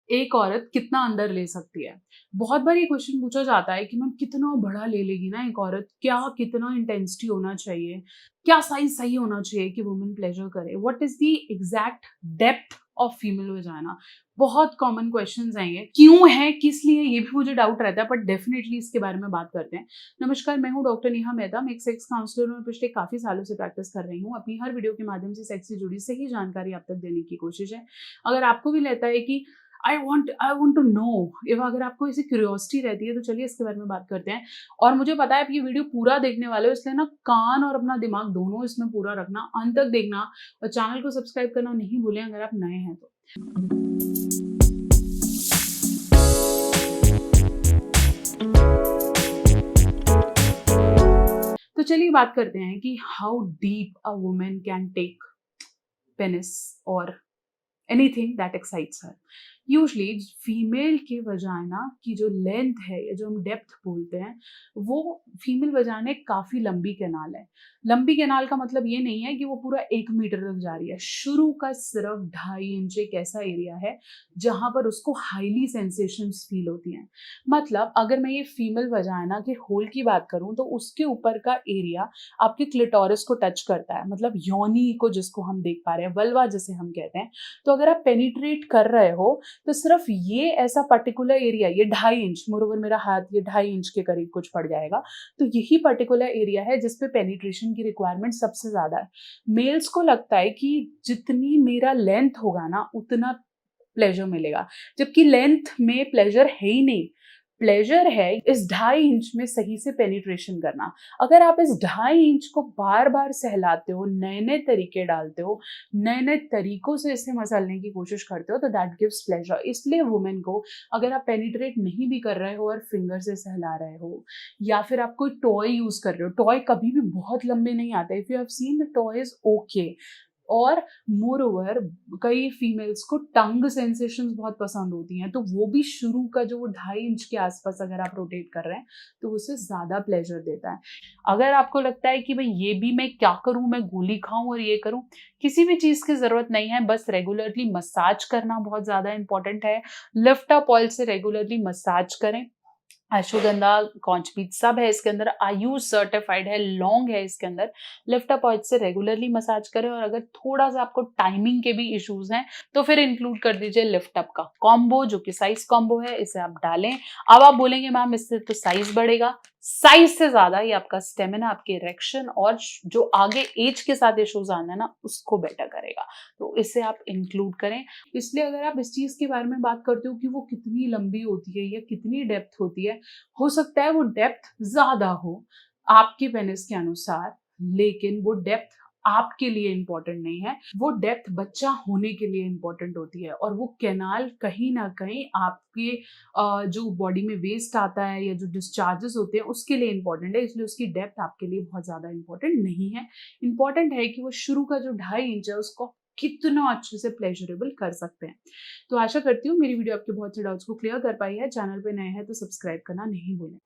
एक औरत कितना अंदर ले सकती है? बहुत बार ये क्वेश्चन पूछा जाता है कि मैम कितना बड़ा ले लेगी ना एक औरत? क्या कितना इंटेंसिटी होना चाहिए? क्या साइज़ सही होना चाहिए कि वुमन प्लेज़र करे? What is the exact depth of female vagina? बहुत कॉमन क्वेश्चन्स हैं ये। क्यों है, किस लिए, ये भी मुझे डाउट रहता है, बट डेफिनिटली इसके बारे में बात करते हैं। नमस्कार, मैं हूँ डॉक्टर नेहा मेहता। मैं एक सेक्स काउंसलर हूँ, पिछले काफ़ी सालों से प्रैक्टिस कर रही हूँ। अपनी हर वीडियो के माध्यम से सेक्स से जुड़ी सही जानकारी आप तक देने की कोशिश है। अगर आपको भी लगता है कि I want to know, if अगर आपको ऐसी क्यूरियोसिटी रहती है तो चलिए इसके बारे में बात करते हैं। और मुझे पता है आप ये वीडियो पूरा देखने वाले हो, इसलिए ना कान और अपना दिमाग दोनों इसमें पूरा रखना, अंत तक देखना और चैनल को सब्सक्राइब करना नहीं भूलें अगर आप नए हैं तो। तो चलिए बात करते हैं कि how deep a woman can take penis और anything that excites her. Usually female के वजाइना की जो लेंथ है या जो हम डेप्थ बोलते हैं, वो फीमेल वजाइना एक काफ़ी लंबी कैनाल है। लंबी कैनाल का मतलब ये नहीं है कि वो पूरा 1 मीटर तक जा रही है। शुरू का सिर्फ 2.5 इंच एक ऐसा एरिया है जहाँ पर उसको हाईली सेंसेशंस फील होती हैं। मतलब अगर मैं ये फीमेल वजाइना के होल की बात करूँ तो उसके ऊपर का एरिया आपके क्लिटोरिस को टच करता है, मतलब योनि को जिसको हम देख पा रहे हैं, वल्वा जिसे हम कहते हैं। तो अगर आप पेनिट्रेट कर रहे हो तो सिर्फ ये ऐसा पर्टिकुलर एरिया, ये 2.5 इंच, मोरोवर मेरा हाथ ये 2.5 इंच के करीब कुछ पड़ जाएगा, तो यही पर्टिकुलर एरिया है जिसपे पेनिट्रेशन की रिक्वायरमेंट सबसे ज्यादा है। मेल्स को लगता है कि जितनी मेरा लेंथ होगा ना उतना प्लेजर मिलेगा, जबकि लेंथ में प्लेजर है ही नहीं। प्लेजर है इस 2.5 इंच में सही से पेनिट्रेशन करना। अगर आप इस 2.5 इंच को बार बार सहलाते हो, नए नए तरीके डालते हो, नए नए तरीकों से इसे मसलने की कोशिश करते हो, तो दैट गिव्स प्लेजर। इसलिए वुमेन को अगर आप पेनिट्रेट नहीं भी कर रहे हो और फिंगर से सहला रहे हो या फिर आप कोई टॉय यूज कर रहे हो, टॉय कभी भी बहुत लंबे नहीं आते। If you have seen the toy is okay. और मोर ओवर कई फीमेल्स को टंग सेंसेशंस बहुत पसंद होती हैं, तो वो भी शुरू का जो वो 2.5 इंच के आसपास अगर आप रोटेट कर रहे हैं तो उसे ज़्यादा प्लेजर देता है। अगर आपको लगता है कि भाई ये भी मैं क्या करूं, मैं गोली खाऊं और ये करूं, किसी भी चीज़ की ज़रूरत नहीं है। बस रेगुलरली मसाज करना बहुत ज़्यादा इंपॉर्टेंट है। लिफ्ट अप ऑयल से रेगुलरली मसाज करें। अश्वगंधा, कॉन्च बीट सब है इसके अंदर, आयुष सर्टिफाइड है, लौंग है इसके अंदर। लिफ्ट अप ऑयल से रेगुलरली मसाज करें। और अगर थोड़ा सा आपको टाइमिंग के भी इश्यूज हैं तो फिर इंक्लूड कर दीजिए लिफ्ट अप का कॉम्बो, जो कि साइज कॉम्बो है, इसे आप डालें। अब आप बोलेंगे मैम इससे तो साइज बढ़ेगा। साइज से ज्यादा ये आपका स्टेमिना, आपके इरेक्शन और जो आगे एज के साथ इश्यूज आना है ना उसको बेटर करेगा, तो इसे आप इंक्लूड करें। इसलिए अगर आप इस चीज के बारे में बात करते हो कि वो कितनी लंबी होती है या कितनी डेप्थ होती है, हो सकता है वो डेप्थ ज्यादा हो आपके पेनिस के अनुसार, लेकिन वो डेप्थ आपके लिए इंपॉर्टेंट नहीं है। वो डेप्थ बच्चा होने के लिए इंपॉर्टेंट होती है। और वो कैनाल कहीं ना कहीं आपके जो बॉडी में वेस्ट आता है या जो डिस्चार्जेस होते हैं उसके लिए इंपॉर्टेंट है। इसलिए उसकी डेप्थ आपके लिए बहुत ज्यादा इंपॉर्टेंट नहीं है। इंपॉर्टेंट है कि वो शुरू का जो 2.5 इंच है उसको कितना अच्छे से प्लेजरेबल कर सकते हैं। तो आशा करती हूँ मेरी वीडियो आपके बहुत से डाउट्स को क्लियर कर पाई है। चैनल पे नए हैं तो सब्सक्राइब करना नहीं भूलें।